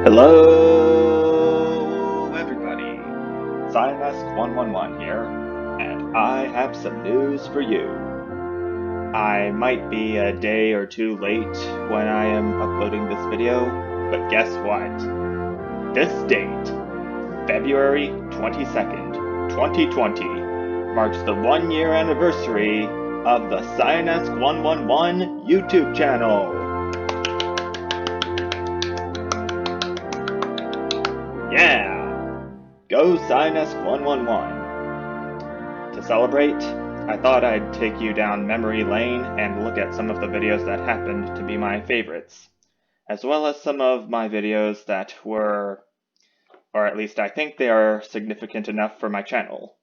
Hello, everybody. Cyanesque111 here, and I have some news for you. I might be a day or two late when I am uploading this video, but guess what? This date, February 22nd, 2020, marks the 1-year anniversary of the Cyanesque111 YouTube channel. Yeah! Go Cyanesque111! To celebrate, I thought I'd take you down memory lane and look at some of the videos that happened to be my favorites, as well as some of my videos that were, or at least I think they are significant enough for my channel.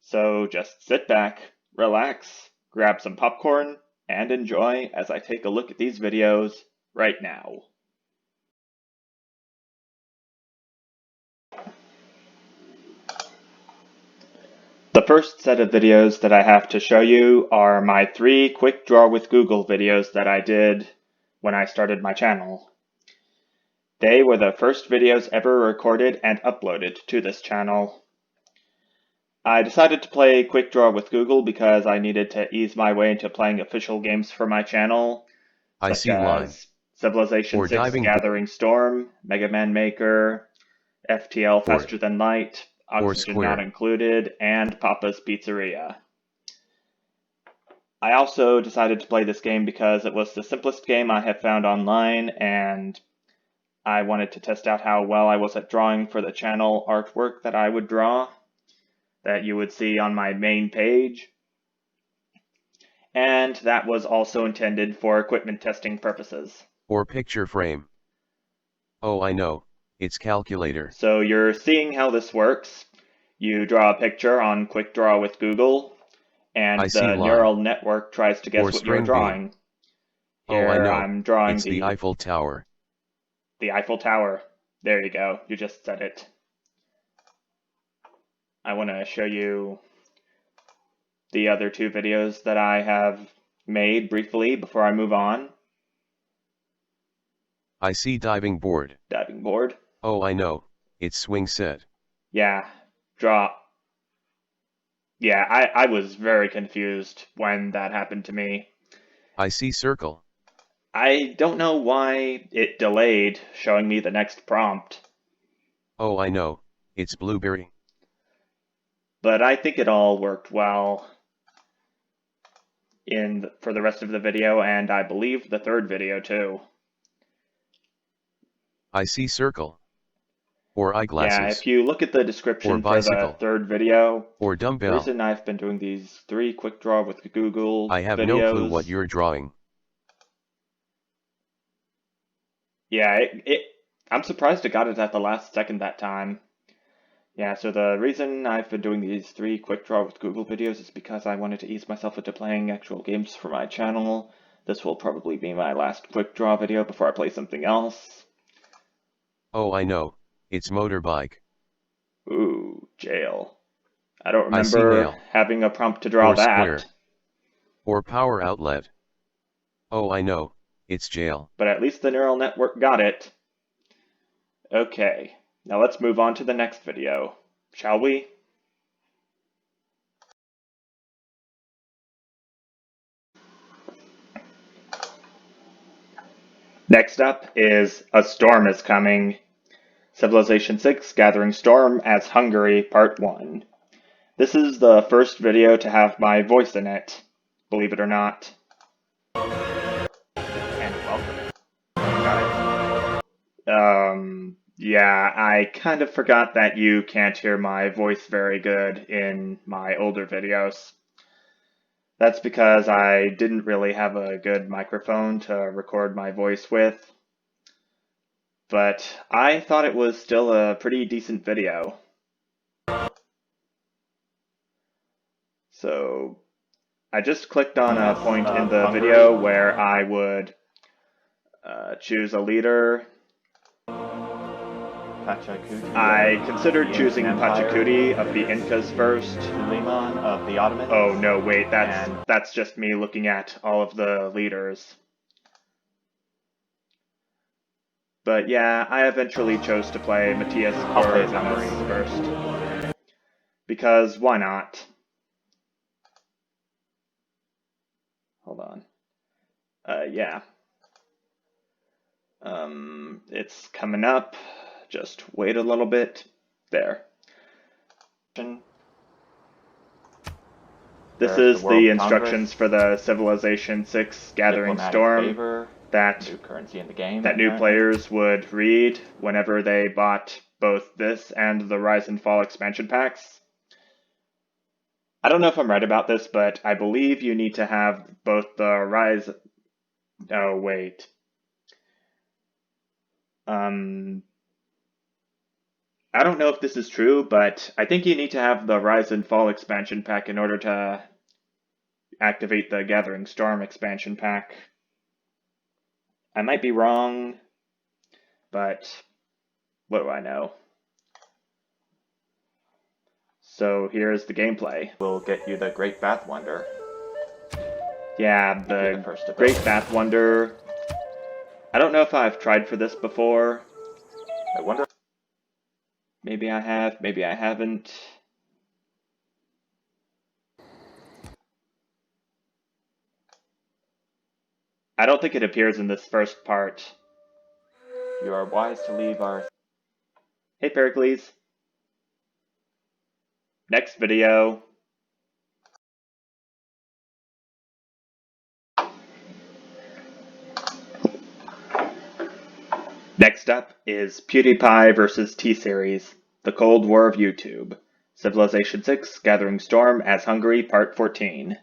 So just sit back, relax, grab some popcorn, and enjoy as I take a look at these videos right now. The first set of videos that I have to show you are my 3 Quick Draw with Google videos that I did when I started my channel. They were the first videos ever recorded and uploaded to this channel. I decided to play Quick Draw with Google because I needed to ease my way into playing official games for my channel, such as Civilization 6 Gathering Storm, Mega Man Maker, FTL Faster Than Light, Oxygen Not Included, and Papa's Pizzeria. I also decided to play this game because it was the simplest game I have found online, and I wanted to test out how well I was at drawing for the channel artwork that I would draw, that you would see on my main page. And that was also intended for equipment testing purposes. Or picture frame. Oh, I know. It's calculator. So you're seeing how this works. You draw a picture on Quick Draw with Google, and the neural network tries to guess what you're drawing. Here, oh, I know. I'm drawing it's the Eiffel Tower. The Eiffel Tower. There you go. You just said it. I want to show you the other 2 videos that I have made briefly before I move on. I see diving board. Diving board. Oh, I know. It's swing set. Yeah. Draw. Yeah, I was very confused when that happened to me. I see circle. I don't know why it delayed showing me the next prompt. Oh, I know. It's blueberry. But I think it all worked well for the rest of the video, and I believe the 3rd video too. I see circle. Or eyeglasses. Yeah, if you look at the description for the 3rd video, or dumbbell. The reason I've been doing these 3 Quick Draw with Google I have videos, no clue what you're drawing. Yeah, I'm surprised it got it at the last second that time. Yeah, so the reason I've been doing these 3 Quick Draw with Google videos is because I wanted to ease myself into playing actual games for my channel. This will probably be my last Quick Draw video before I play something else. Oh, I know. It's motorbike. Ooh, jail. I don't remember having a prompt to draw that. Square. Or power outlet. Oh, I know. It's jail. But at least the neural network got it. Okay, now let's move on to the next video, shall we? Next up is A Storm is Coming. Civilization 6 Gathering Storm as Hungary Part 1. This is the first video to have my voice in it, believe it or not. And welcome. Got it. Yeah, I kind of forgot that you can't hear my voice very good in my older videos. That's because I didn't really have a good microphone to record my voice with. But I thought it was still a pretty decent video. So I just clicked on a point in the video where I would choose a leader. I considered choosing Pachacuti of the Incas first. Suleiman of the Ottomans. Oh no, wait, that's just me looking at all of the leaders. But yeah, I eventually chose to play Matthias I'll play as Hungary Hungary. first. Because why not? Hold on. Yeah. It's coming up. Just wait a little bit. There. This is the instructions for the Civilization 6 Gathering Storm that new currency in the game, that new players would read whenever they bought both this and the Rise and Fall expansion packs. I don't know if I'm right about this, but I believe you need to have both the Rise... Oh, wait. I don't know if this is true, but I think you need to have the Rise and Fall expansion pack in order to activate the Gathering Storm expansion pack. I might be wrong, but what do I know? So here's the gameplay. We'll get you the Great Bath Wonder. Yeah, the Great Bath Wonder. I don't know if I've tried for this before. I wonder. Maybe I have, maybe I haven't. I don't think it appears in this first part. You are wise to leave our... Hey Pericles. Next video. Next up is PewDiePie vs. T-Series, the Cold War of YouTube, Civilization 6, Gathering Storm as Hungary, Part 14.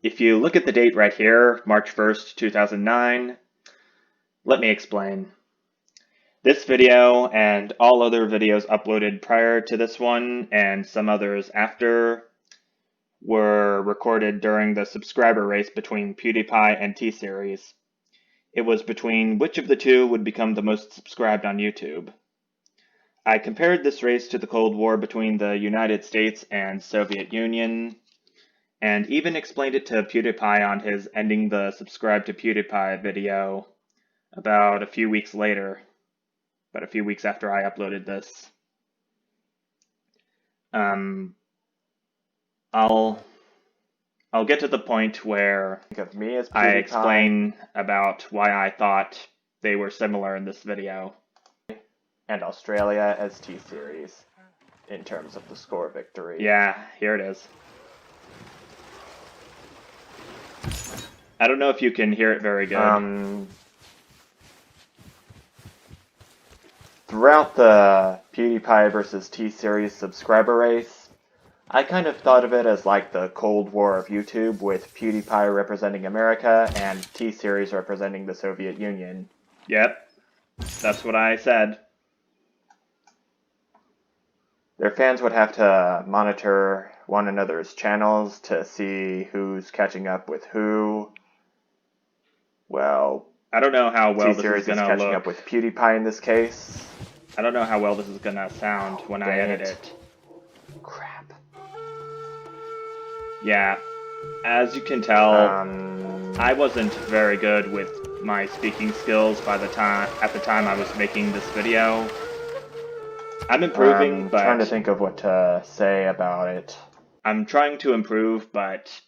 If you look at the date right here, March 1st, 2009, let me explain. This video and all other videos uploaded prior to this one and some others after were recorded during the subscriber race between PewDiePie and T-Series. It was between which of the two would become the most subscribed on YouTube. I compared this race to the Cold War between the United States and Soviet Union, and even explained it to PewDiePie on his Ending the Subscribe to PewDiePie video about a few weeks later, about a few weeks after I uploaded this. I'll get to the point where of me as I explain about why I thought they were similar in this video. And Australia as T-Series, in terms of the score victory. Yeah, here it is. I don't know if you can hear it very good. Throughout the PewDiePie versus T-Series subscriber race, I kind of thought of it as like the Cold War of YouTube, with PewDiePie representing America and T-Series representing the Soviet Union. Yep, that's what I said. Their fans would have to monitor one another's channels to see who's catching up with who. Well, I don't know how well this T-Series is gonna catching look. up with PewDiePie in this case. I don't know how well this is gonna sound when I edit it. Crap. Yeah, as you can tell, I wasn't very good with my speaking skills at the time I was making this video. I'm improving, but trying to think of what to say about it. I'm trying to improve, but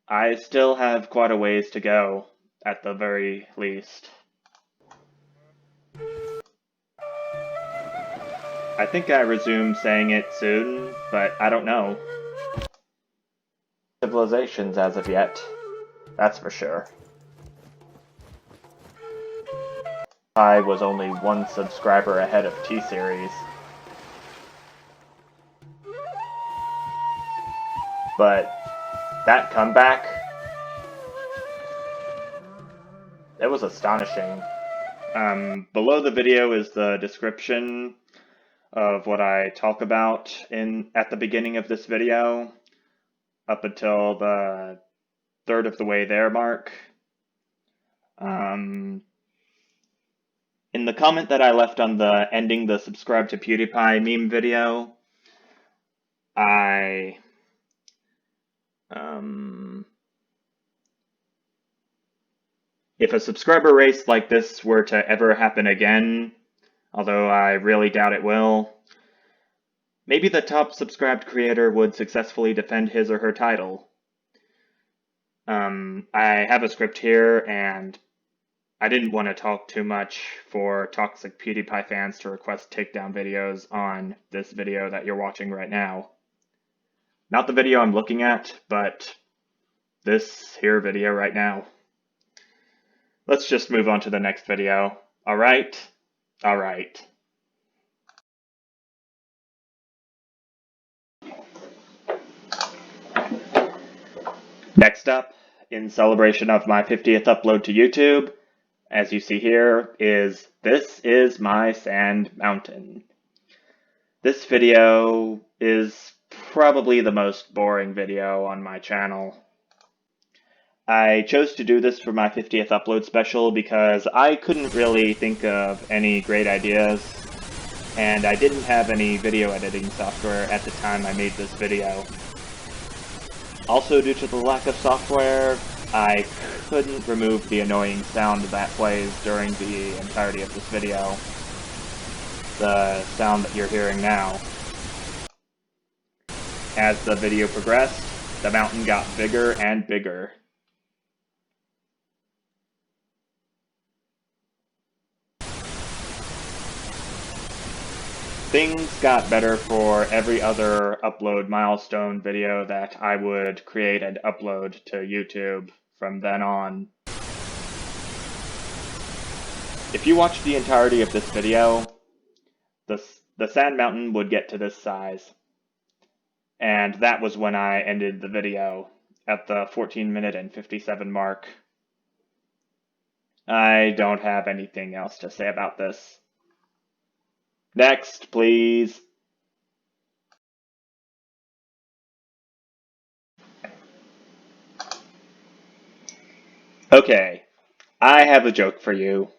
I still have quite a ways to go, at the very least. I think I resume saying it soon, but I don't know. Civilizations as of yet, that's for sure. I was only one subscriber ahead of T-Series. But that comeback, it was astonishing. Below the video is the description of what I talk about at the beginning of this video, up until the third of the way there mark. In the comment that I left on the Ending the Subscribe to PewDiePie meme video, I If a subscriber race like this were to ever happen again, although I really doubt it will, maybe the top subscribed creator would successfully defend his or her title. I have a script here, and I didn't want to talk too much for toxic PewDiePie fans to request takedown videos on this video that you're watching right now. Not the video I'm looking at, but this here video right now. Let's just move on to the next video. Alright? Alright. Next up, in celebration of my 50th upload to YouTube, as you see here, This is My Sand Mountain. This video is probably the most boring video on my channel. I chose to do this for my 50th upload special because I couldn't really think of any great ideas, and I didn't have any video editing software at the time I made this video. Also, due to the lack of software, I couldn't remove the annoying sound that plays during the entirety of this video. The sound that you're hearing now. As the video progressed, the mountain got bigger and bigger. Things got better for every other upload milestone video that I would create and upload to YouTube from then on. If you watched the entirety of this video, the sand mountain would get to this size. And that was when I ended the video, at the 14-minute and 57 mark. I don't have anything else to say about this. Next, please. Okay, I have a joke for you.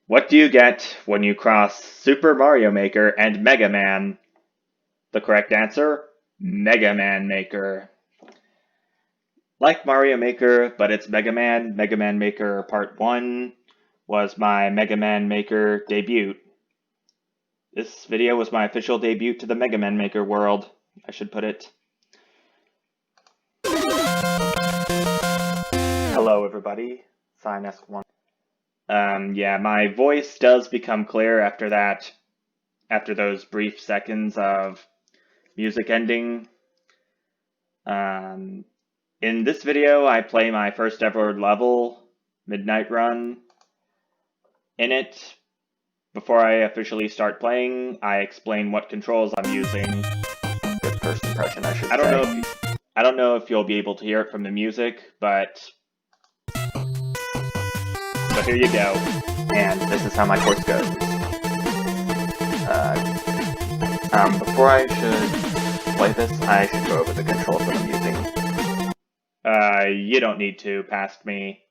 What do you get when you cross Super Mario Maker and Mega Man? The correct answer? Mega Man Maker. Like Mario Maker, but it's Mega Man Maker Part 1 was my Mega Man Maker debut. This video was my official debut to the Mega Man Maker world, I should put it. Hello everybody, Cyanesque111. Yeah, my voice does become clear after that, after those brief seconds of music ending. In this video, I play my first ever level, Midnight Run. In it, before I officially start playing, I explain what controls I'm using. Good first impression, I should I say. don't know if you'll be able to hear it from the music, but here you go. And this is how my course goes. Before I should play this, I should go over the controls that I'm using. You don't need to past me.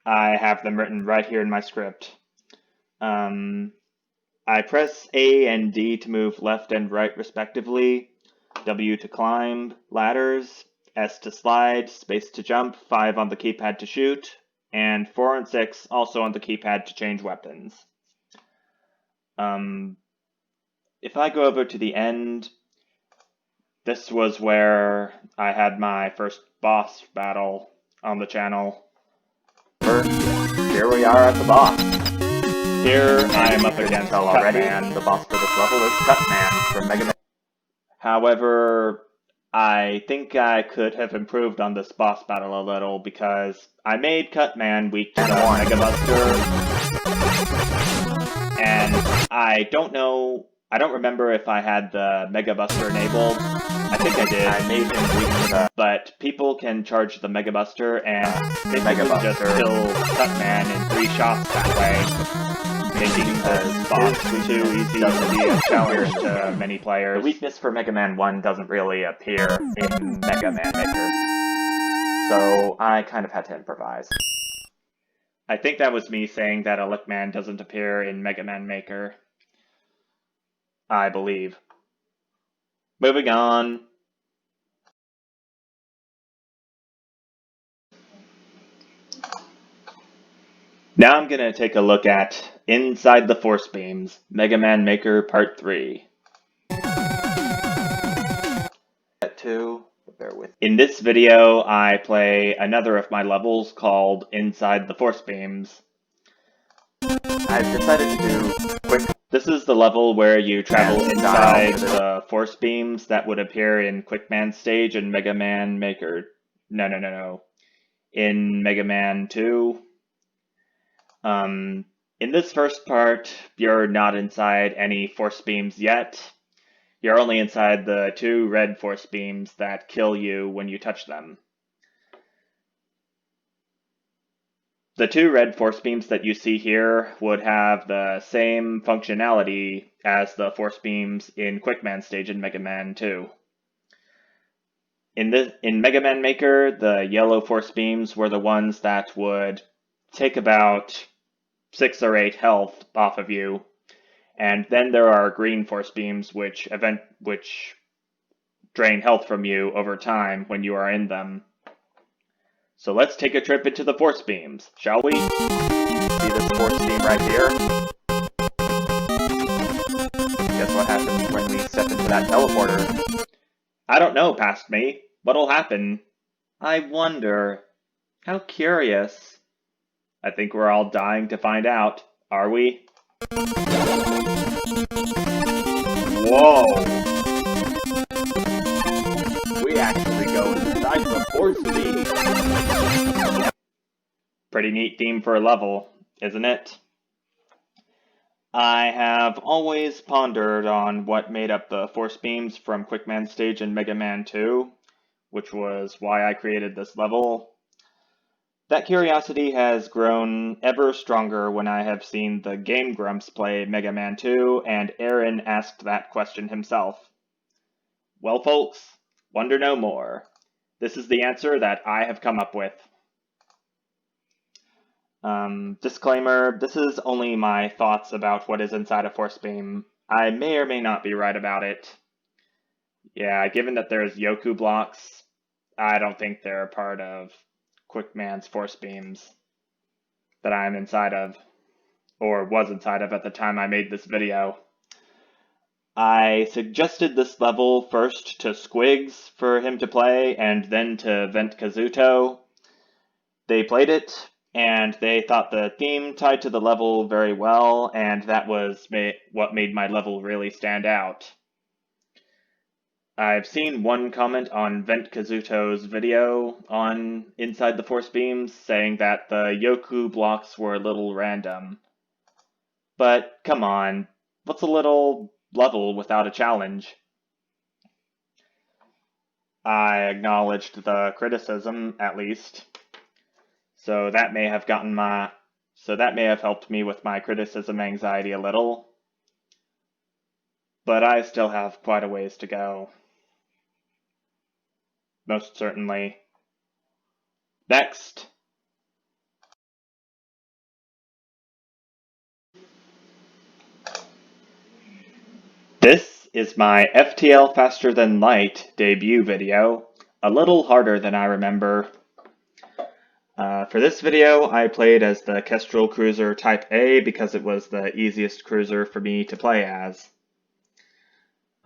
I have them written right here in my script. I press A and D to move left and right respectively, W to climb ladders, S to slide, space to jump, 5 on the keypad to shoot, and 4 and 6 also on the keypad to change weapons. If I go over to the end, this was where I had my first boss battle on the channel. First, here we are at the boss. Here I am up against Cutman. The boss for this level is Cutman from Mega Man. However, I think I could have improved on this boss battle a little because I made Cutman weak to the Mega Buster, and I don't remember if I had the Mega Buster enabled. I think I did. I made him weak to the... But people can charge the Mega Buster, and the Mega Buster just kill Cutman in 3 shots that way, making the boss too easy to be a challenge to many players. The weakness for Mega Man 1 doesn't really appear in Mega Man Maker, so I kind of had to improvise. I think that was me saying that a Lickman doesn't appear in Mega Man Maker. I believe. Moving on. Now I'm going to take a look at Inside the Force Beams, Mega Man Maker Part 3. In this video, I play another of my levels called Inside the Force Beams. I've decided to do quick. This is the level where you travel And inside style. the force beams that would appear in Quick Man Stage and Mega Man Maker. No. In Mega Man 2. In this first part, you're not inside any force beams yet. You're only inside the 2 red force beams that kill you when you touch them. The 2 red force beams that you see here would have the same functionality as the force beams in Quick Man Stage and Mega Man 2. In Mega Man Maker, the yellow force beams were the ones that would take about 6 or 8 health off of you, and then there are green force beams which drain health from you over time when you are in them. So let's take a trip into the force beams, shall we? See this force beam right here? Guess what happens when we step into that teleporter? I don't know, past me. What'll happen? I wonder. How curious. I think we're all dying to find out, are we? Whoa! We actually go inside the force beam! Pretty neat theme for a level, isn't it? I have always pondered on what made up the force beams from Quick Man Stage and Mega Man 2, which was why I created this level. That curiosity has grown ever stronger when I have seen the Game Grumps play Mega Man 2, and Aaron asked that question himself. Well, folks, wonder no more. This is the answer that I have come up with. Disclaimer, this is only my thoughts about what is inside a force beam. I may or may not be right about it. Yeah, given that there's Yoku blocks, I don't think they're part of Quick Man's force beams that I'm inside of, or was inside of at the time I made this video. I suggested this level first to Squigs for him to play, and then to Vent Kazuto. They played it, and they thought the theme tied to the level very well, and that was what made my level really stand out. I've seen one comment on Vent Kazuto's video on Inside the Force Beams saying that the Yoku blocks were a little random. But come on, what's a little level without a challenge? I acknowledged the criticism, at least. So that may have helped me with my criticism anxiety a little. But I still have quite a ways to go. Most certainly. Next. This is my FTL Faster Than Light debut video, a little harder than I remember. For this video, I played as the Kestrel Cruiser Type A because it was the easiest cruiser for me to play as.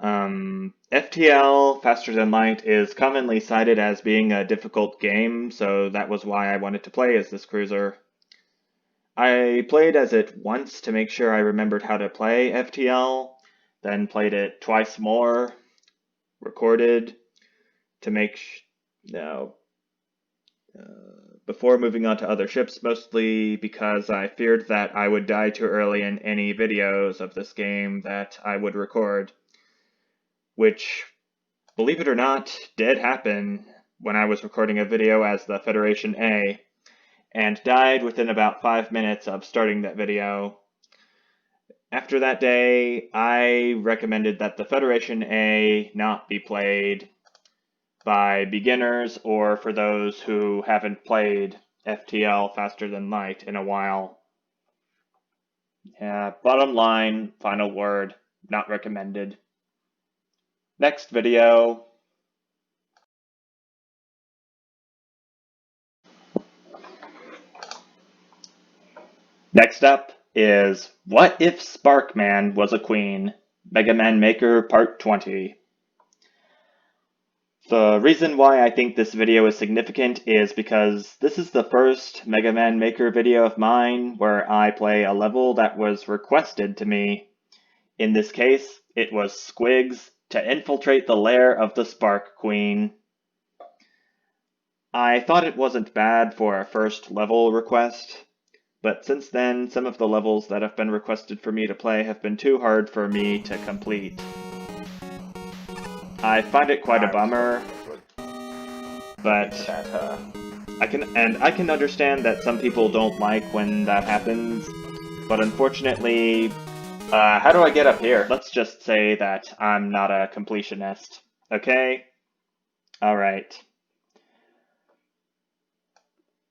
FTL Faster Than Light is commonly cited as being a difficult game, so that was why I wanted to play as this cruiser. I played as it once to make sure I remembered how to play FTL, then played it twice more, recorded, to make before moving on to other ships, mostly because I feared that I would die too early in any videos of this game that I would record. Which, believe it or not, did happen when I was recording a video as the Federation A, and died within about 5 minutes of starting that video. After that day, I recommended that the Federation A not be played by beginners or for those who haven't played FTL Faster Than Light in a while. Yeah, bottom line, final word, not recommended. Next video. Next up is What If Sparkman Was a Queen? Mega Man Maker Part 20. The reason why I think this video is significant is because this is the first Mega Man Maker video of mine where I play a level that was requested to me. In this case, it was Squigs to infiltrate the lair of the Spark Queen. I thought it wasn't bad for a first level request, but since then, some of the levels that have been requested for me to play have been too hard for me to complete. I find it quite a bummer, but I can understand that some people don't like when that happens, but unfortunately, how do I get up here? Let's just say that I'm not a completionist, okay? Alright.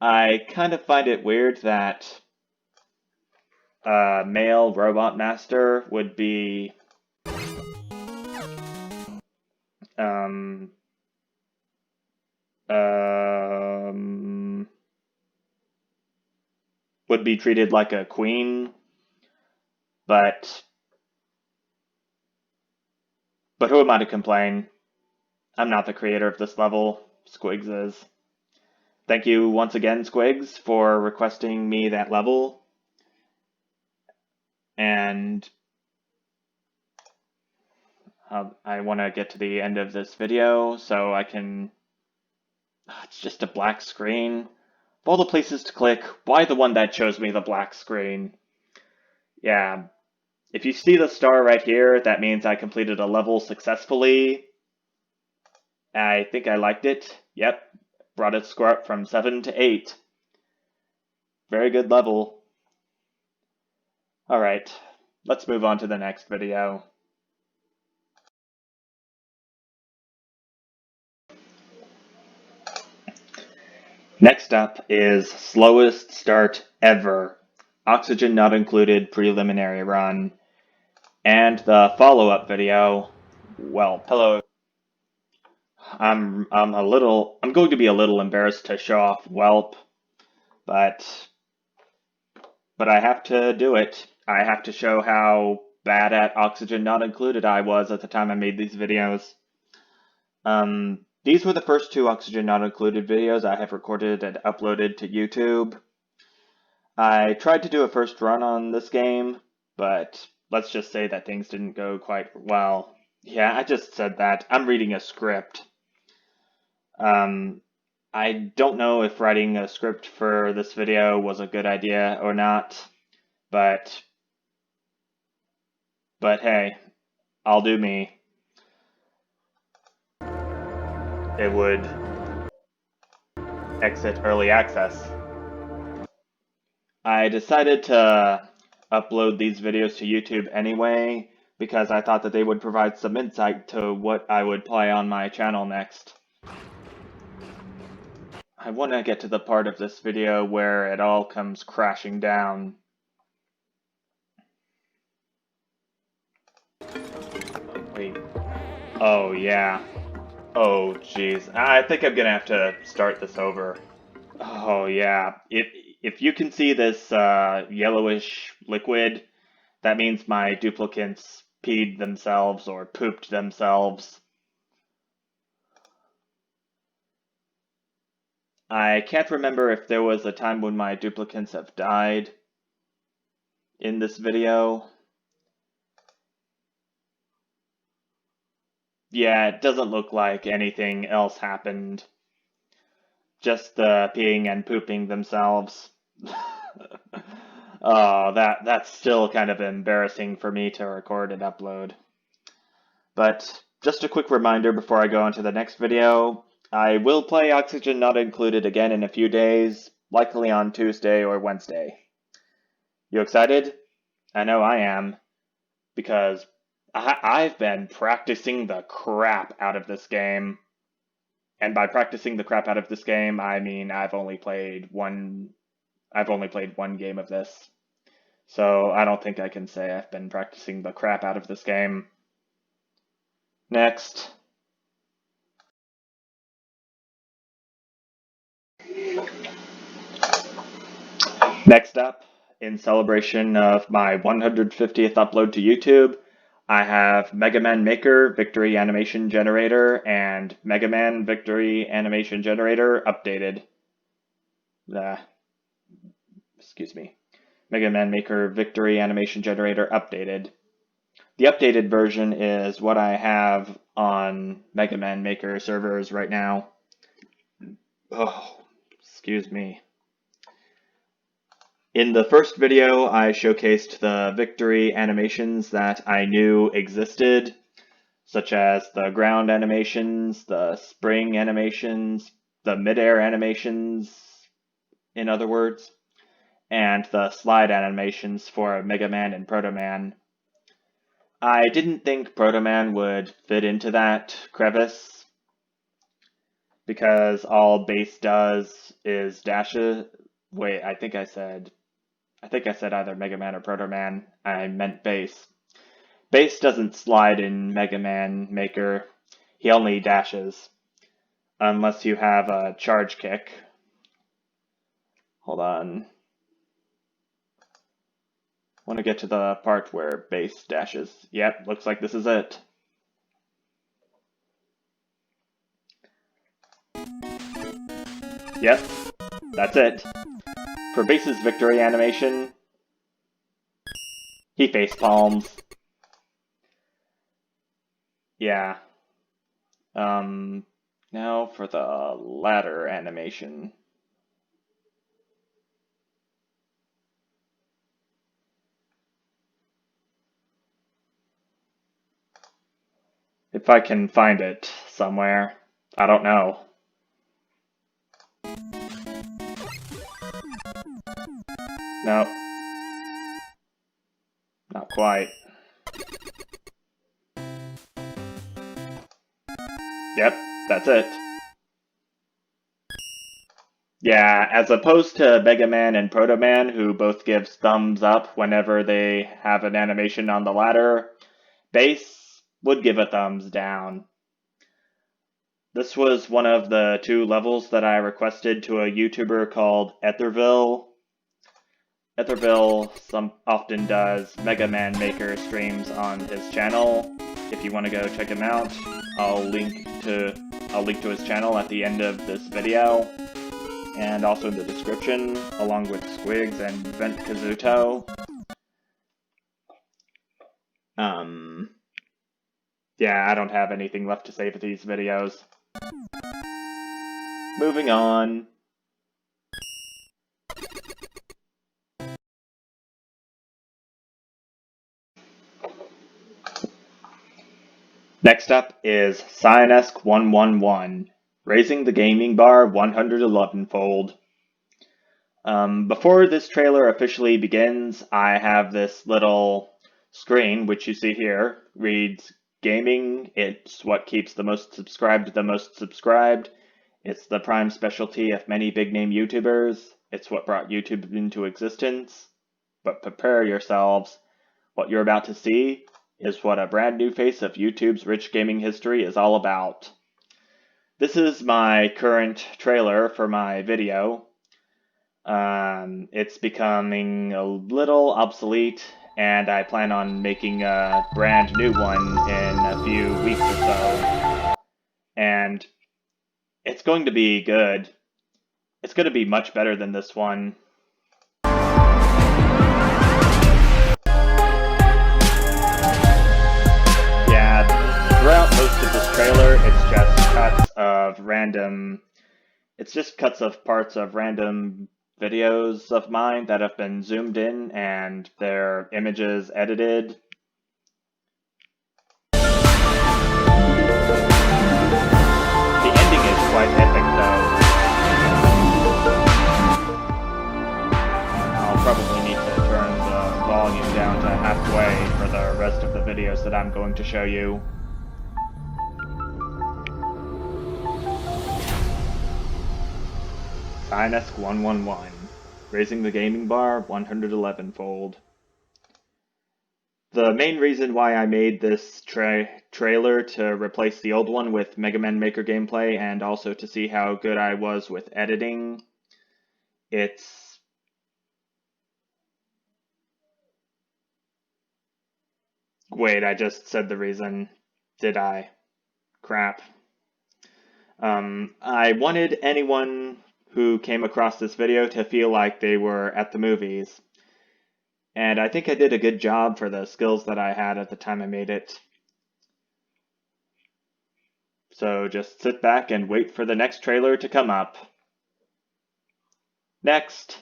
I kind of find it weird that a male robot master would be would be treated like a queen, but who am I to complain? I'm not the creator of this level, Squigs is. Thank you once again, Squigs, for requesting me that level. And I want to get to the end of this video so I can... It's just a black screen. Of all the places to click, why the one that shows me the black screen? Yeah, if you see the star right here, that means I completed a level successfully. I think I liked it. Yep, brought its score up from 7 to 8. Very good level. Alright, let's move on to the next video. Next up is Slowest Start Ever, Oxygen Not Included Preliminary Run. And the follow-up video, well, hello. I'm going to be a little embarrassed to show off Whelp, but I have to do it. I have to show how bad at Oxygen Not Included I was at the time I made these videos. These were the first 2 Oxygen Not Included videos I have recorded and uploaded to YouTube. I tried to do a first run on this game, but let's just say that things didn't go quite well. Yeah, I just said that. I'm reading a script. I don't know if writing a script for this video was a good idea or not, but hey, I'll do me. It would exit early access. I decided to upload these videos to YouTube anyway, because I thought that they would provide some insight to what I would play on my channel next. I want to get to the part of this video where it all comes crashing down. Wait. Oh, yeah. Oh, jeez. I think I'm gonna have to start this over. Oh, yeah. If you can see this yellowish liquid, that means my duplicates peed themselves or pooped themselves. I can't remember if there was a time when my duplicates have died in this video. Yeah, it doesn't look like anything else happened. Just the peeing and pooping themselves. Oh, that's still kind of embarrassing for me to record and upload. But just a quick reminder before I go on to the next video, I will play Oxygen Not Included again in a few days, likely on Tuesday or Wednesday. You excited? I know I am, because I've been practicing the crap out of this game. And by practicing the crap out of this game, I mean I've only played one game of this. So I don't think I can say I've been practicing the crap out of this game. Next. Next up in celebration of my 150th upload to YouTube, I have Mega Man Maker Victory Animation Generator and Mega Man Victory Animation Generator updated. Excuse me. Mega Man Maker Victory Animation Generator updated. The updated version is what I have on Mega Man Maker servers right now. Oh, excuse me. In the first video, I showcased the victory animations that I knew existed, such as the ground animations, the spring animations, the midair animations, in other words, and the slide animations for Mega Man and Proto Man. I didn't think Proto Man would fit into that crevice, because all Bass does is dashes. Wait, I think I said either Mega Man or Proto Man. I meant Bass. Bass doesn't slide in Mega Man Maker. He only dashes. Unless you have a charge kick. Hold on. Want to get to the part where Bass dashes. Yep, looks like this is it. Yep, that's it. For Bass's victory animation, he face palms. Yeah. Now for the ladder animation. If I can find it somewhere. I don't know. No. Not quite. Yep, that's it. Yeah, as opposed to Mega Man and Proto Man, who both gives thumbs up whenever they have an animation on the ladder, Bass would give a thumbs down. This was one of the 2 levels that I requested to a YouTuber called Etherville. Etherville often does Mega Man Maker streams on his channel. If you want to go check him out, I'll link to his channel at the end of this video, and also in the description, along with Squigs and Vent Kazuto. Yeah, I don't have anything left to say for these videos. Moving on. Next up is Cyanesque111, raising the gaming bar 111-fold. Before this trailer officially begins, I have this little screen, which you see here, reads gaming. It's what keeps the most subscribed. It's the prime specialty of many big-name YouTubers. It's what brought YouTube into existence. But prepare yourselves. What you're about to see is what a brand new face of YouTube's rich gaming history is all about. This is my current trailer for my video. It's becoming a little obsolete, and I plan on making a brand new one in a few weeks or so. And it's going to be good. It's going to be much better than this one. Yeah, throughout most of this trailer, it's just cuts of parts of random videos of mine that have been zoomed in and their images edited. The ending is quite epic though. I'll probably need to turn the volume down to halfway for the rest of the videos that I'm going to show you. Cyanesque111, raising the gaming bar 111-fold. The main reason why I made this trailer to replace the old one with Mega Man Maker gameplay, and also to see how good I was with editing, it's Wait, I just said the reason. Did I? Crap. I wanted anyone who came across this video to feel like they were at the movies. And I think I did a good job for the skills that I had at the time I made it. So just sit back and wait for the next trailer to come up. Next!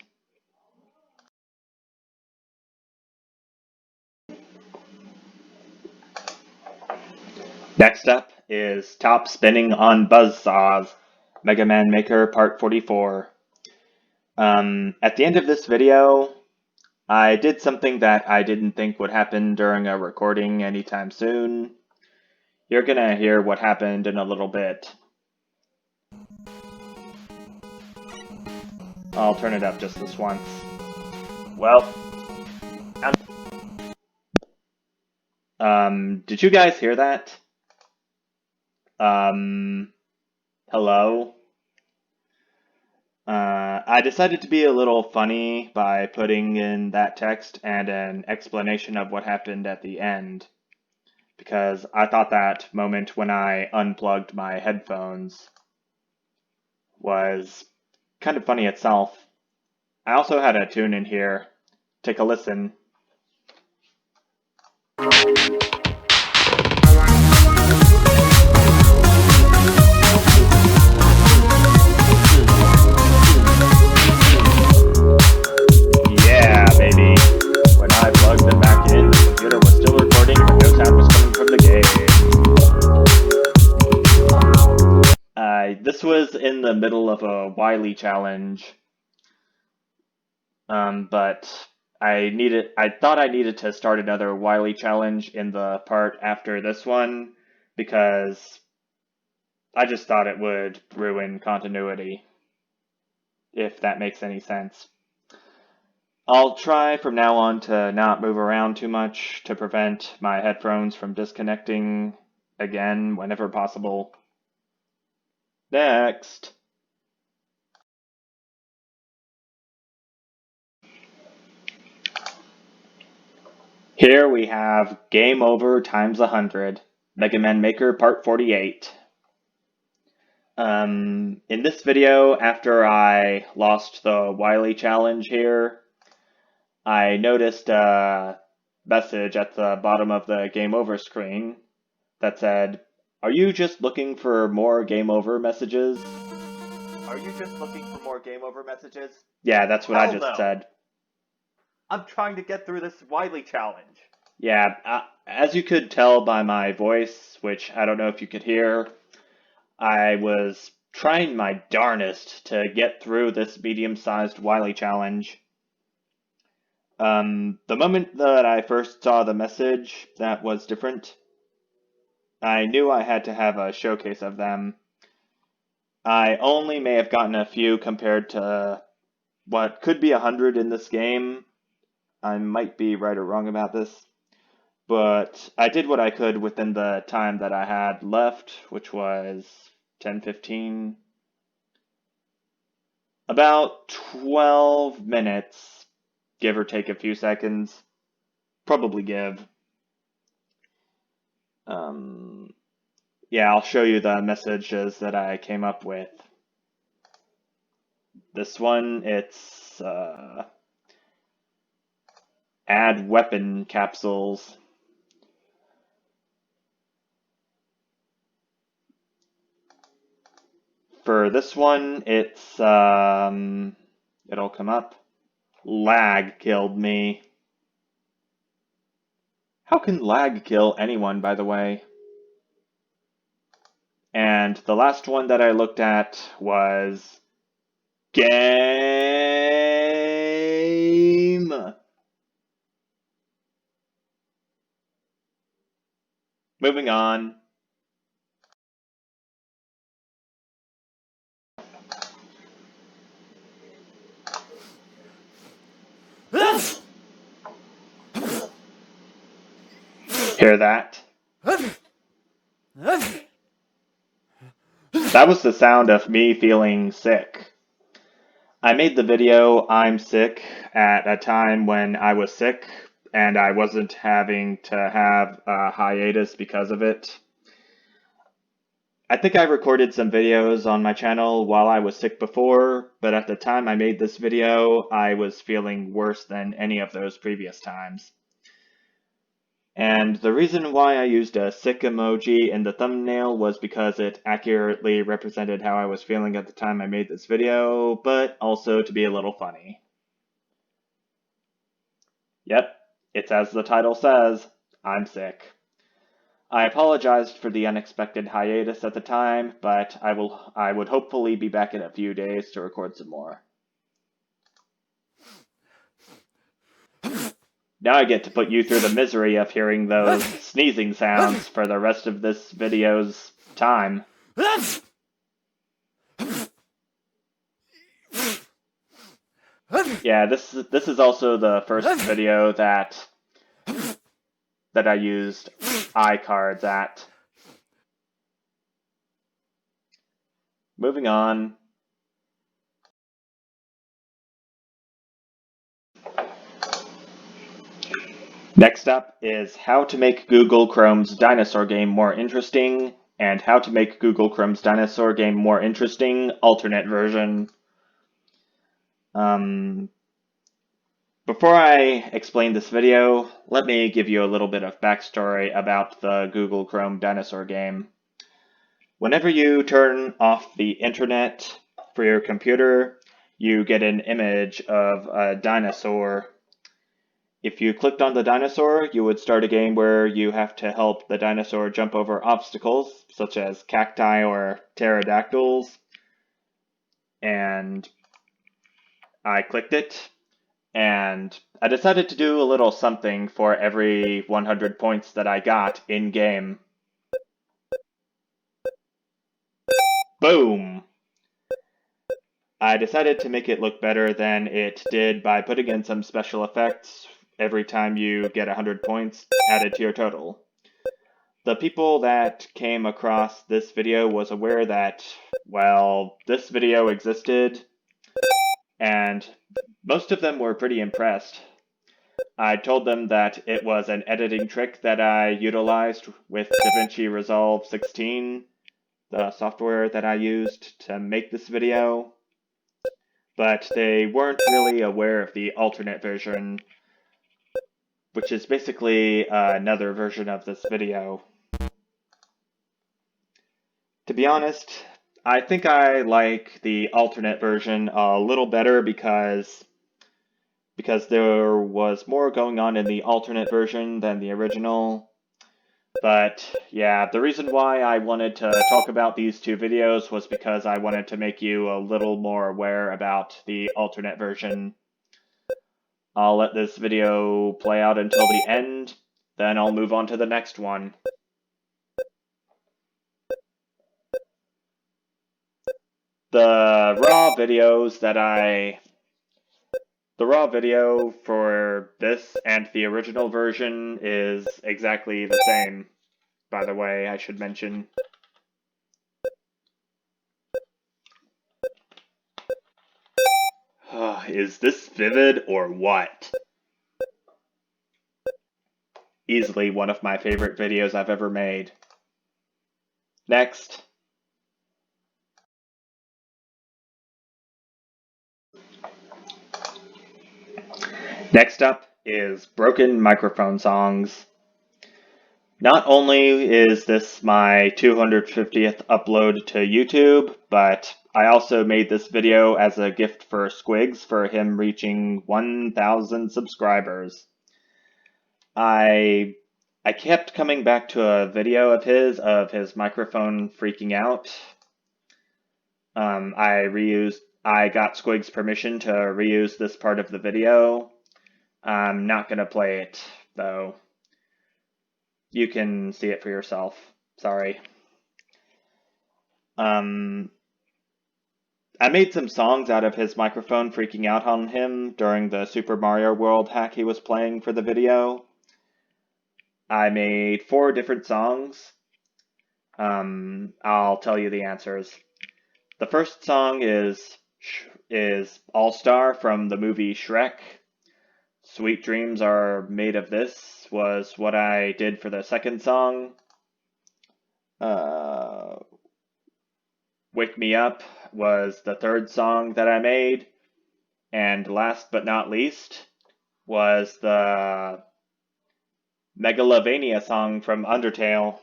Next up is Top Spinning on Buzzsaws, Mega Man Maker Part 44. At the end of this video, I did something that I didn't think would happen during a recording anytime soon. You're gonna hear what happened in a little bit. I'll turn it up just this once. Well, did you guys hear that? Hello? I decided to be a little funny by putting in that text and an explanation of what happened at the end, because I thought that moment when I unplugged my headphones was kind of funny itself. I also had a tune in here. Take a listen. Yeah, baby. When I plugged them back in, the computer was still recording, but no sound was coming from the game. This was in the middle of a Wily challenge. But I thought I needed to start another Wily challenge in the part after this one, because I just thought it would ruin continuity, if that makes any sense. I'll try from now on to not move around too much to prevent my headphones from disconnecting again whenever possible. Next! Here we have Game Over times 100, Mega Man Maker Part 48. In this video, after I lost the Wily challenge here, I noticed a message at the bottom of the Game Over screen that said, "Are you just looking for more Game Over messages?" Are you just looking for more Game Over messages? Yeah, that's what I Hell just no. said. I'm trying to get through this Wily challenge. Yeah, as you could tell by my voice, which I don't know if you could hear, I was trying my darnest to get through this medium-sized Wily challenge. The moment that I first saw the message, that was different. I knew I had to have a showcase of them. I only may have gotten a few compared to what could be 100 in this game. I might be right or wrong about this. But I did what I could within the time that I had left, which was 10-15. About 12 minutes, give or take a few seconds. Probably give. Yeah, I'll show you the messages that I came up with. This one, it's add weapon capsules. For this one, it's, it'll come up. Lag killed me. How can lag kill anyone, by the way? And the last one that I looked at was game. Moving on. Hear that? That was the sound of me feeling sick. I made the video I'm sick at a time when I was sick, and I wasn't having to have a hiatus because of it. I think I recorded some videos on my channel while I was sick before, but at the time I made this video, I was feeling worse than any of those previous times. And the reason why I used a sick emoji in the thumbnail was because it accurately represented how I was feeling at the time I made this video, but also to be a little funny. Yep, it's as the title says, I'm sick. I apologized for the unexpected hiatus at the time, but I would hopefully be back in a few days to record some more. Now I get to put you through the misery of hearing those sneezing sounds for the rest of this video's time. Yeah, this is also the first video that I used iCards at. Moving on. Next up is how to make Google Chrome's dinosaur game more interesting, and how to make Google Chrome's dinosaur game more interesting, alternate version. Before I explain this video, let me give you a little bit of backstory about the Google Chrome dinosaur game. Whenever you turn off the internet for your computer, you get an image of a dinosaur. If you clicked on the dinosaur, you would start a game where you have to help the dinosaur jump over obstacles, such as cacti or pterodactyls. And I clicked it, and I decided to do a little something for every 100 points that I got in-game. Boom! I decided to make it look better than it did by putting in some special effects every time you get 100 points added to your total. The people that came across this video was aware that, well, this video existed, and most of them were pretty impressed. I told them that it was an editing trick that I utilized with DaVinci Resolve 16, the software that I used to make this video, but they weren't really aware of the alternate version, which is basically another version of this video. To be honest, I think I like the alternate version a little better because there was more going on in the alternate version than the original. But yeah, the reason why I wanted to talk about these two videos was because I wanted to make you a little more aware about the alternate version. I'll let this video play out until the end, then I'll move on to the next one. The raw video for this and the original version is exactly the same, by the way, I should mention. Is this vivid or what? Easily one of my favorite videos I've ever made. Next. Next up is broken microphone songs. Not only is this my 250th upload to YouTube, but I also made this video as a gift for Squigs for him reaching 1,000 subscribers. I kept coming back to a video of his microphone freaking out. I got Squig's permission to reuse this part of the video. I'm not gonna play it, though. You can see it for yourself. Sorry. I made some songs out of his microphone freaking out on him during the Super Mario World hack he was playing for the video. I made 4 different songs. I'll tell you the answers. The first song is All Star from the movie Shrek. Sweet Dreams Are Made of This was what I did for the second song. Wake Me Up was the third song that I made. And last but not least was the Megalovania song from Undertale.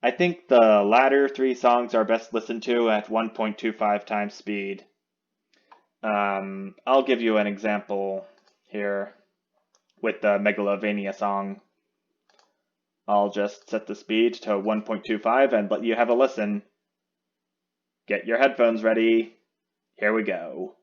I think the latter three songs are best listened to at 1.25 times speed. I'll give you an example here with the Megalovania song. I'll just set the speed to 1.25 and let you have a listen. Get your headphones ready. Here we go.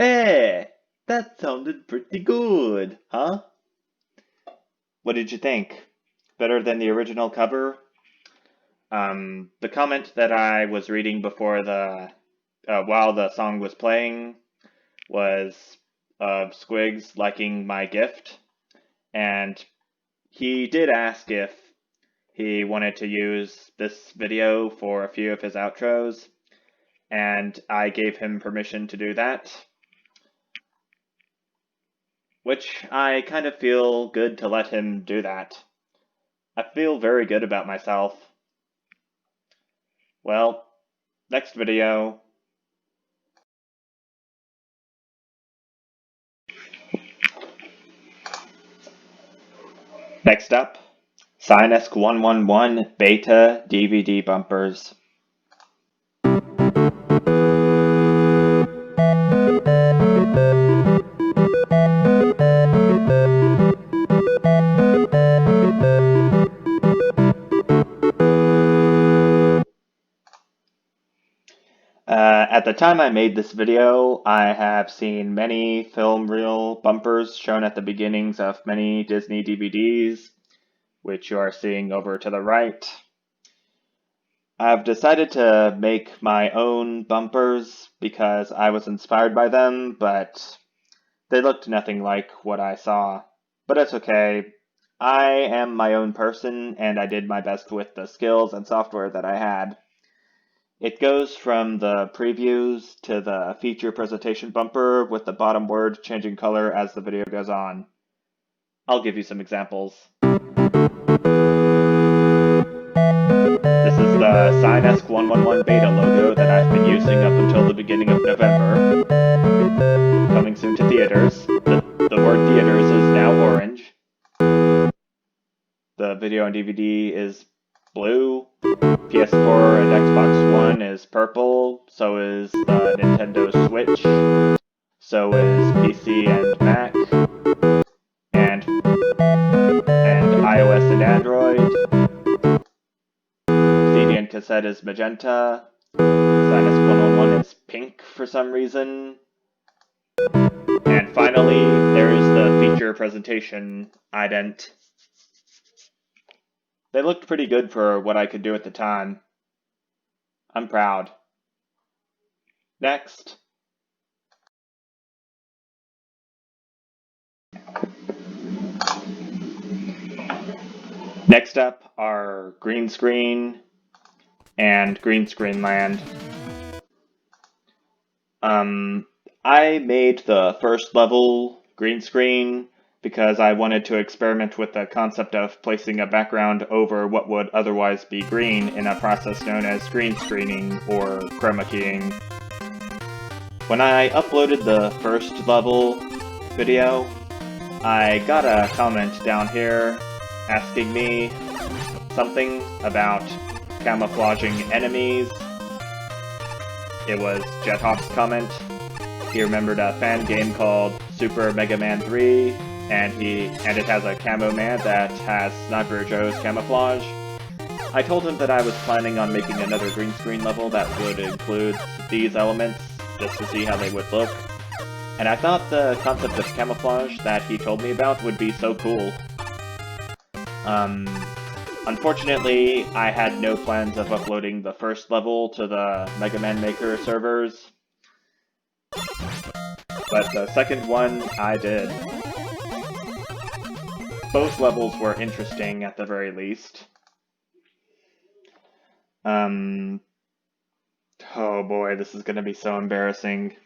Hey, that sounded pretty good, huh? What did you think? Better than the original cover? The comment that I was reading before while the song was playing was of Squigs liking my gift, and he did ask if he wanted to use this video for a few of his outros, and I gave him permission to do that. Which I kind of feel good to let him do that. I feel very good about myself. Well, next video. Next up, Cyanesque111 Beta DVD bumpers. At the time I made this video, I have seen many film reel bumpers shown at the beginnings of many Disney DVDs, which you are seeing over to the right. I've decided to make my own bumpers because I was inspired by them, but they looked nothing like what I saw. But it's okay. I am my own person, and I did my best with the skills and software that I had. It goes from the previews to the feature presentation bumper with the bottom word changing color as the video goes on. I'll give you some examples. This is the Cyanesque111 beta logo that I've been using up until the beginning of November. Coming soon to theaters. The word theaters is now orange. The video on DVD is blue. PS4 and Xbox One is purple, so is the Nintendo Switch, so is PC and Mac, and iOS and Android. CD and cassette is magenta. Cyanesque111 is pink for some reason. And finally, there is the feature presentation ident. They looked pretty good for what I could do at the time. I'm proud. Next. Next up are green screen and green screen land. I made the first level green screen because I wanted to experiment with the concept of placing a background over what would otherwise be green in a process known as green screening or chroma keying. When I uploaded the first level video, I got a comment down here asking me something about camouflaging enemies. It was Jethawk's comment. He remembered a fan game called Super Mega Man 3, and it has a camo man that has Sniper Joe's camouflage. I told him that I was planning on making another green screen level that would include these elements, just to see how they would look. And I thought the concept of camouflage that he told me about would be so cool. Unfortunately, I had no plans of uploading the first level to the Mega Man Maker servers, but the second one I did. Both levels were interesting at the very least. Oh boy, this is gonna be so embarrassing.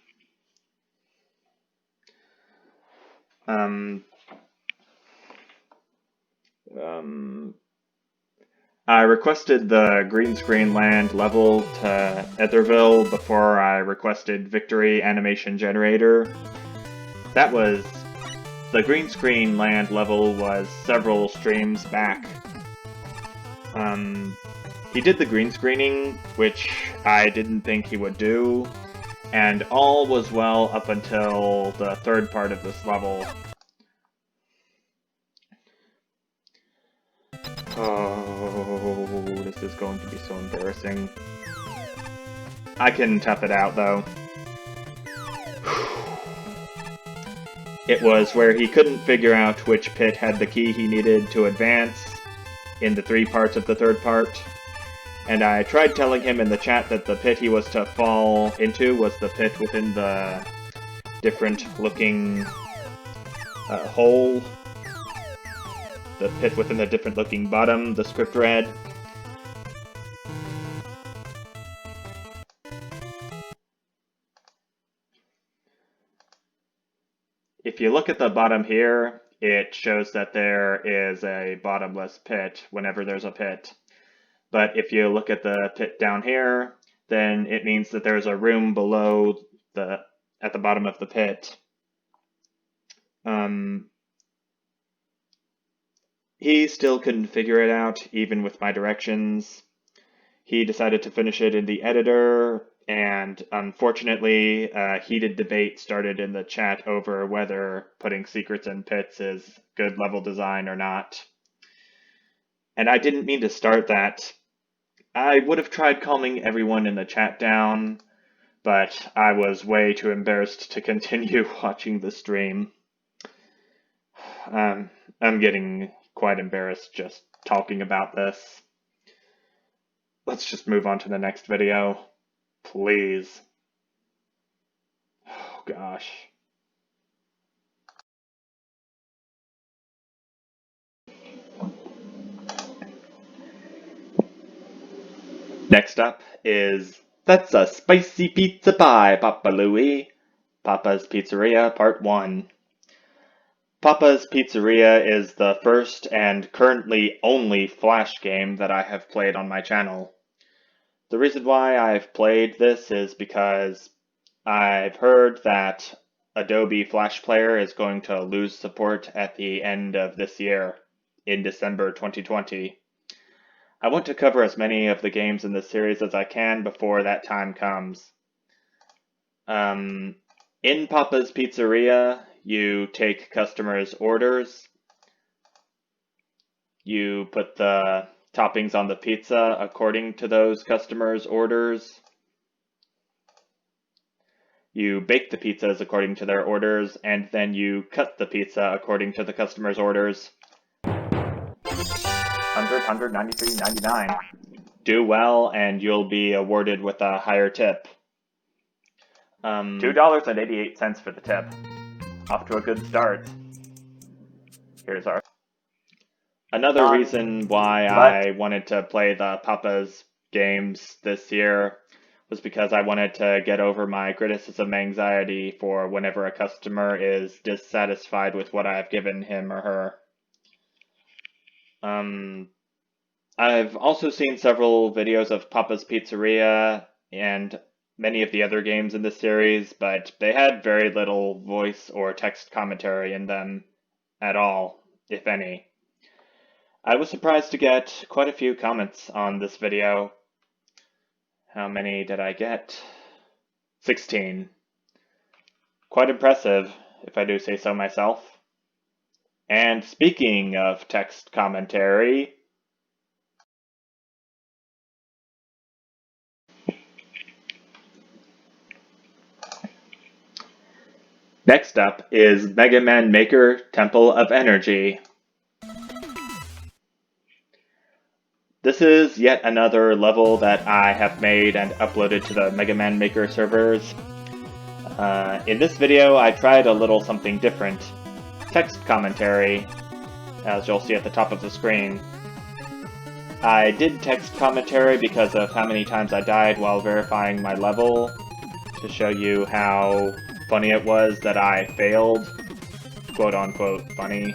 I requested the green screen land level to Etherville before I requested Victory Animation Generator. The green screen land level was several streams back. He did the green screening, which I didn't think he would do, and all was well up until the third part of this level. Oh, this is going to be so embarrassing. I can tough it out, though. It was where he couldn't figure out which pit had the key he needed to advance in the 3 parts of the third part. And I tried telling him in the chat that the pit he was to fall into was the pit within the different-looking hole. The pit within the different-looking bottom, the script read. If you look at the bottom here, it shows that there is a bottomless pit whenever there's a pit. But if you look at the pit down here, then it means that there's a room below at the bottom of the pit. He still couldn't figure it out, even with my directions. He decided to finish it in the editor, and unfortunately, a heated debate started in the chat over whether putting secrets in pits is good level design or not. And I didn't mean to start that. I would have tried calming everyone in the chat down, but I was way too embarrassed to continue watching the stream. I'm getting quite embarrassed just talking about this. Let's just move on to the next video, please. Oh gosh. Next up is That's a Spicy Pizza Pie, Papa Louie. Papa's Pizzeria Part 1. Papa's Pizzeria is the first and currently only Flash game that I have played on my channel. The reason why I've played this is because I've heard that Adobe Flash Player is going to lose support at the end of this year, in December 2020. I want to cover as many of the games in the series as I can before that time comes. In Papa's Pizzeria, you take customers' orders. You put the toppings on the pizza according to those customers' orders. You bake the pizzas according to their orders, and then you cut the pizza according to the customer's orders. 100, 193, 99. Do well, and you'll be awarded with a higher tip. $2.88 for the tip. Off to a good start. Here's our... Another reason why I wanted to play the Papa's games this year was because I wanted to get over my criticism anxiety for whenever a customer is dissatisfied with what I've given him or her. I've also seen several videos of Papa's Pizzeria and many of the other games in the series, but they had very little voice or text commentary in them at all, if any. I was surprised to get quite a few comments on this video. How many did I get? 16. Quite impressive, if I do say so myself. And speaking of text commentary, next up is Mega Man Maker Temple of Energy. This is yet another level that I have made and uploaded to the Mega Man Maker servers. In this video, I tried a little something different. Text commentary, as you'll see at the top of the screen. I did text commentary because of how many times I died while verifying my level, to show you how funny it was that I failed. Quote-unquote funny.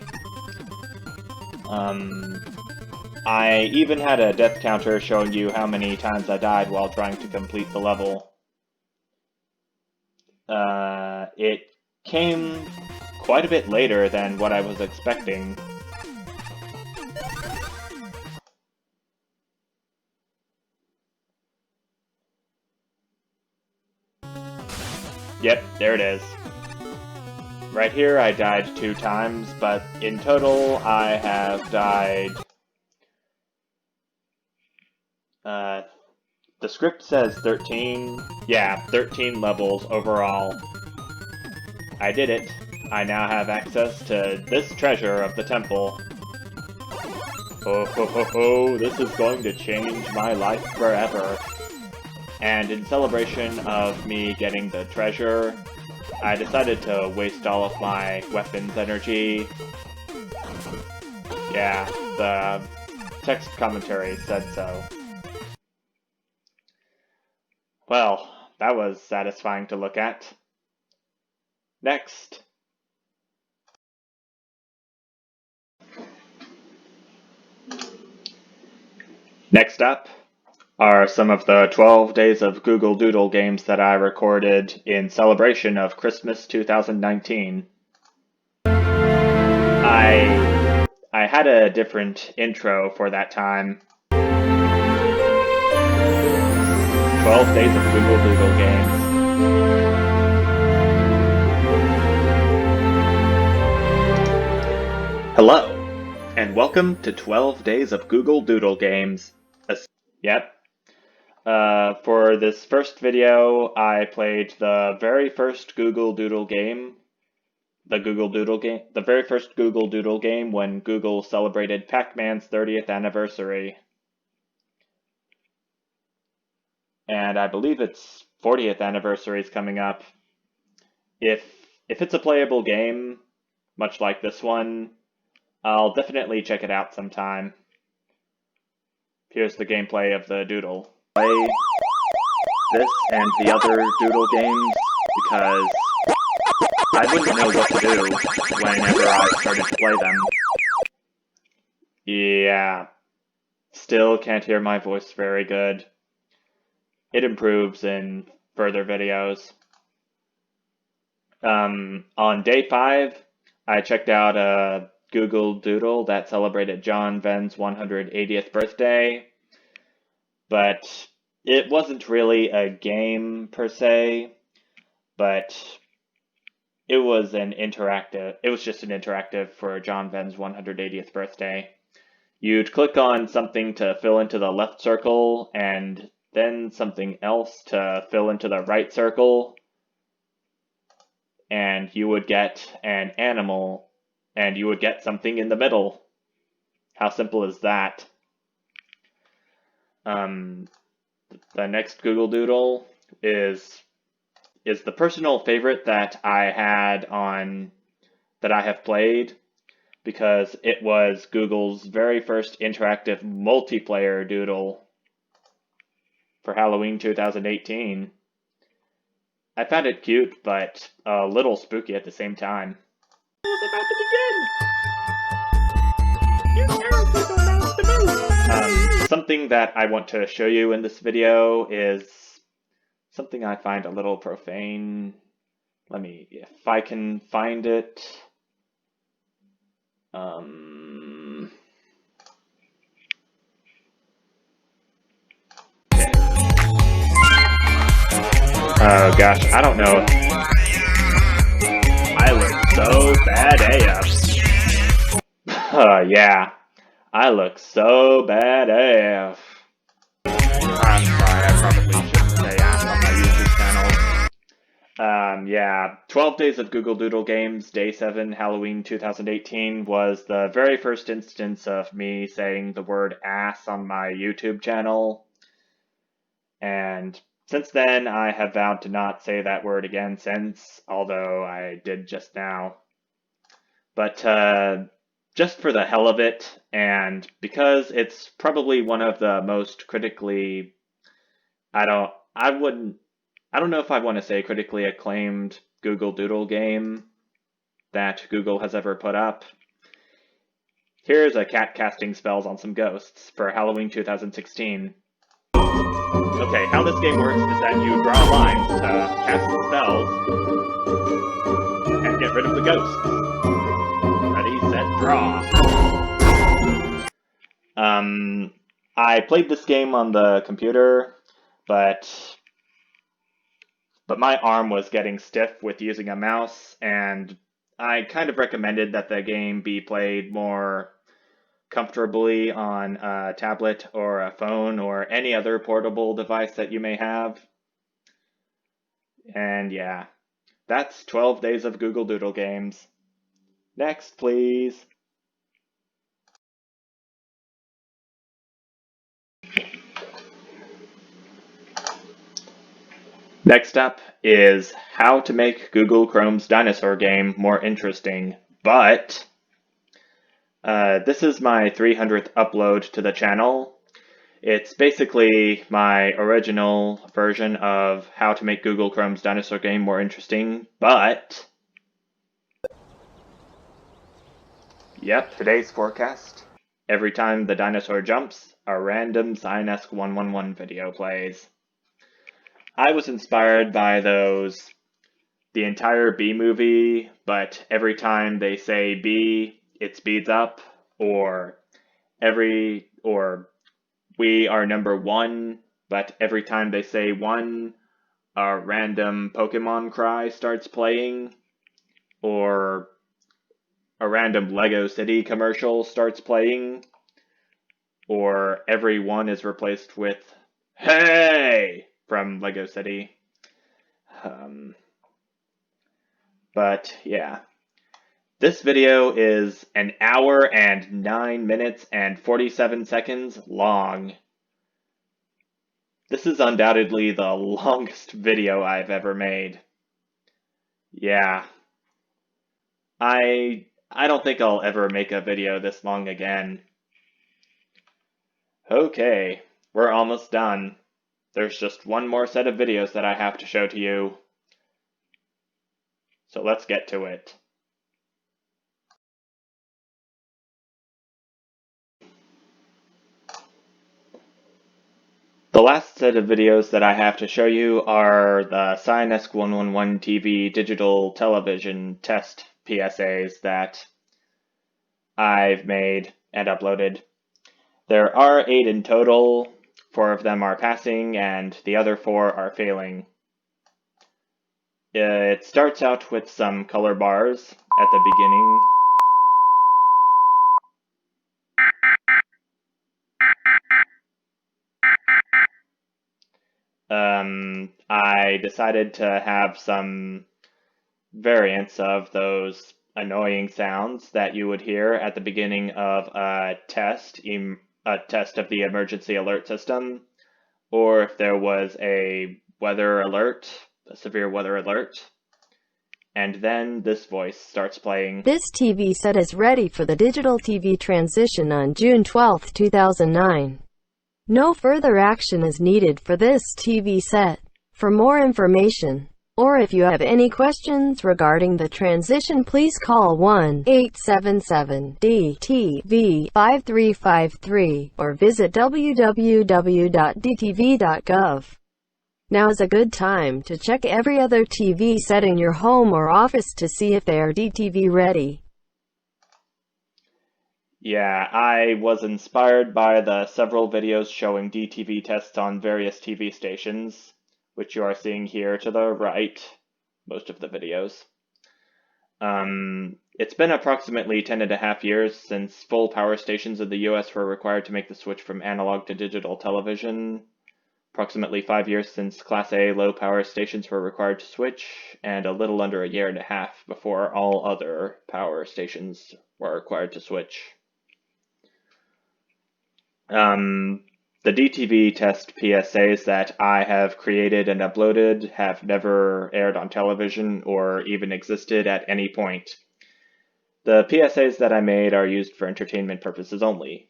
I even had a death counter showing you how many times I died while trying to complete the level. It came quite a bit later than what I was expecting. Yep, there it is. Right here I died 2 times, but in total I have died... the script says 13. Yeah, 13 levels overall. I did it. I now have access to this treasure of the temple. Oh ho ho ho, this is going to change my life forever. And in celebration of me getting the treasure, I decided to waste all of my weapons energy. Yeah, the text commentary said so. Well, that was satisfying to look at. Next. Next up are some of the 12 Days of Google Doodle games that I recorded in celebration of Christmas 2019. I had a different intro for that time. 12 Days of Google Doodle games. Hello, and welcome to 12 Days of Google Doodle games. Yep. For this first video, I played the very first Google Doodle game. The very first Google Doodle game when Google celebrated Pac-Man's 30th anniversary. And I believe its 40th anniversary is coming up. If it's a playable game, much like this one, I'll definitely check it out sometime. Here's the gameplay of the Doodle. Play this and the other Doodle games because I wouldn't know what to do whenever I started to play them. Yeah, still can't hear my voice very good. It improves in further videos. On day 5, I checked out a Google Doodle that celebrated John Venn's 180th birthday, but it wasn't really a game per se, but it was just an interactive for John Venn's 180th birthday. You'd click on something to fill into the left circle, and then something else to fill into the right circle, and you would get an animal, and you would get something in the middle. How simple is that? The next Google Doodle is the personal favorite that I have played, because it was Google's very first interactive multiplayer doodle for Halloween 2018. I found it cute, but a little spooky at the same time. It was about to begin! Something that I want to show you in this video is something I find a little profane. If I can find it. Oh gosh, I don't know. I look so bad AF. Yeah, I look so bad AF. I'm sorry, I probably shouldn't say ass on my YouTube channel. Yeah, 12 Days of Google Doodle Games, Day 7, Halloween 2018 was the very first instance of me saying the word ass on my YouTube channel. And since then, I have vowed to not say that word again since, although I did just now. But just for the hell of it, and because it's probably one of the most critically, I don't know if I want to say critically acclaimed Google Doodle game that Google has ever put up. Here's a cat casting spells on some ghosts for Halloween 2016. Okay, how this game works is that you draw lines to cast spells and get rid of the ghosts. Ready, set, draw. I played this game on the computer, but my arm was getting stiff with using a mouse, and I kind of recommended that the game be played more comfortably on a tablet or a phone or any other portable device that you may have. And yeah, that's 12 Days of Google Doodle Games. Next, please. Next up is how to make Google Chrome's dinosaur game more interesting, but this is my 300th upload to the channel. It's basically my original version of how to make Google Chrome's dinosaur game more interesting, but yep, today's forecast. Every time the dinosaur jumps, a random Cyanesque111 video plays. I was inspired by the entire Bee movie, but every time they say Bee, it speeds up, or we are number 1, but every time they say 1, a random Pokemon cry starts playing, or a random Lego City commercial starts playing, or every 1 is replaced with "Hey!" from Lego City. But yeah. This video is an hour and 9 minutes and 47 seconds long. This is undoubtedly the longest video I've ever made. Yeah. I don't think I'll ever make a video this long again. Okay, we're almost done. There's just one more set of videos that I have to show to you. So let's get to it. The last set of videos that I have to show you are the Cyanesque111 TV digital television test PSAs that I've made and uploaded. There are 8 in total. 4 of them are passing and the other 4 are failing. It starts out with some color bars at the beginning. I decided to have some variants of those annoying sounds that you would hear at the beginning of a test of the emergency alert system, or if there was a weather alert, a severe weather alert. And then this voice starts playing. This TV set is ready for the digital TV transition on June 12, 2009. No further action is needed for this TV set. For more information, or if you have any questions regarding the transition, please call 1-877-DTV-5353 or visit www.dtv.gov. Now is a good time to check every other TV set in your home or office to see if they are DTV ready. Yeah, I was inspired by the several videos showing DTV tests on various TV stations, which you are seeing here to the right, most of the videos. It's been approximately 10.5 years since full power stations in the US were required to make the switch from analog to digital television. Approximately 5 years since Class A low power stations were required to switch, and a little under a year and a half before all other power stations were required to switch. The DTV test PSAs that I have created and uploaded have never aired on television or even existed at any point. The PSAs that I made are used for entertainment purposes only.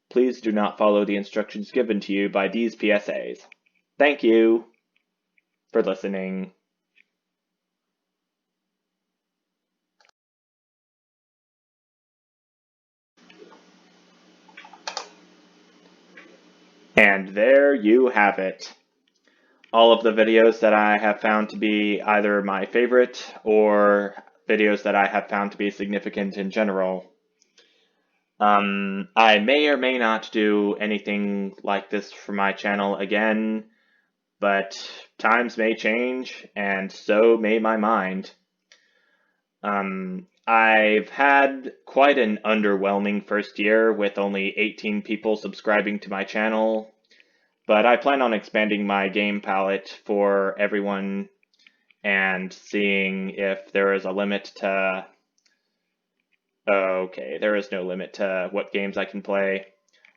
Please do not follow the instructions given to you by these PSAs. Thank you for listening. And there you have it. All of the videos that I have found to be either my favorite or videos that I have found to be significant in general. I may or may not do anything like this for my channel again, but times may change, and so may my mind. I've had quite an underwhelming first year with only 18 people subscribing to my channel, but I plan on expanding my game palette for everyone and seeing if there is a limit to... Okay, there is no limit to what games I can play,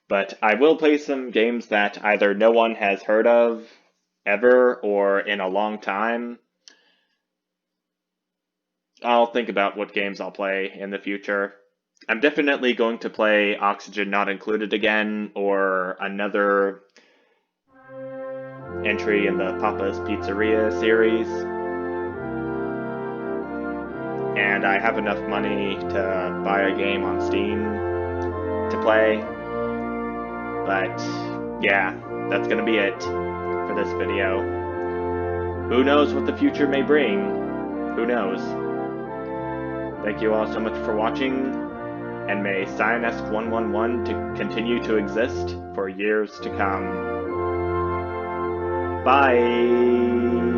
but I will play some games that either no one has heard of ever or in a long time. I'll think about what games I'll play in the future. I'm definitely going to play Oxygen Not Included again, or another entry in the Papa's Pizzeria series. And I have enough money to buy a game on Steam to play. But yeah, that's gonna be it for this video. Who knows what the future may bring? Who knows? Thank you all so much for watching, and may Cyanesque111 to continue to exist for years to come. Bye!